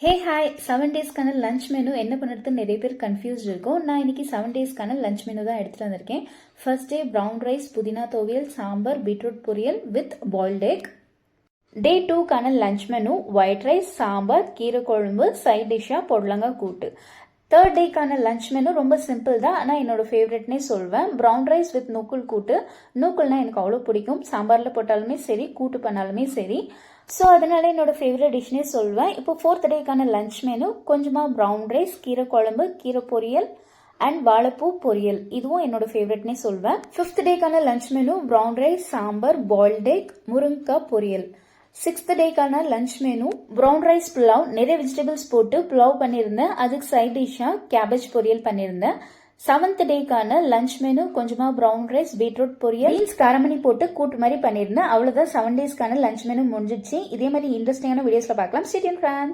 Hey hi 7 டேஸ்க்கான lunch menu என்ன பண்ணுறது நிறைய பேர் கன்ஃபியூஸ்ட் இருக்கும். நான் இன்னைக்கு 7 டேஸ்க்கான லஞ்ச் மெனு தான் எடுத்துகிட்டு வந்திருக்கேன். ஃபர்ஸ்ட் டே ப்ரௌன் ரைஸ், புதினா துவையல், சாம்பார், பீட்ரூட் பொரியல் வித் பாயில்ட் எக். டே 2க்கான lunch menu white rice, sambar, கீரை குழம்பு, சைட் டிஷ்ஷாக பொடலங்காய் கூட்டு. தேர்ட் டேக்கான லஞ்ச் மெனு ரொம்ப சிம்பிள் தான், ஆனால் என்னோட ஃபேவரெட்னே சொல்வேன். ப்ரௌன் ரைஸ் வித் நூக்குல் கூட்டு. நூக்குல்னா எனக்கு அவ்வளோ பிடிக்கும். சாம்பாரில் போட்டாலுமே சரி, கூட்டு பண்ணாலுமே சரி. ஸோ அதனால என்னோட ஃபேவரட் டிஷ்னே சொல்வேன். இப்போ ஃபோர்த் டேக்கான லஞ்ச் மெனு கொஞ்சமாக ப்ரௌன் ரைஸ், கீரை குழம்பு, கீரை பொரியல் அண்ட் வாழைப்பூ பொரியல். இதுவும் என்னோட ஃபேவரெட்னே சொல்வேன். ஃபிஃப்த் டேக்கான lunch menu brown rice, sambar, boiled egg, முருங்கைக்காய் பொரியல். சிக்ஸ்த் டேக்கான lunch menu brown rice pulao, நிறைய வெஜிடபிள்ஸ் போட்டு புலாவ் பண்ணியிருந்தேன். அதுக்கு சைட் டிஷ்ஷாக கேபேஜ் பொரியல் பண்ணியிருந்தேன். செவன்த் டேக்கான லஞ்ச் மெனு கொஞ்சமா ப்ரௌன் ரைஸ், பீட்ரூட் பொரியல், பீன்ஸ் காரமணி போட்டு கூட்டு மாதிரி பண்ணியிருந்தேன். அவ்வளோதான் 7 டேஸ்க்கான லஞ்ச் மெனு முடிஞ்சிச்சு. இதே மாதிரி இன்ட்ரெஸ்டிங்கான வீடியோஸ்ல பார்க்கலாம். Stay tuned friends.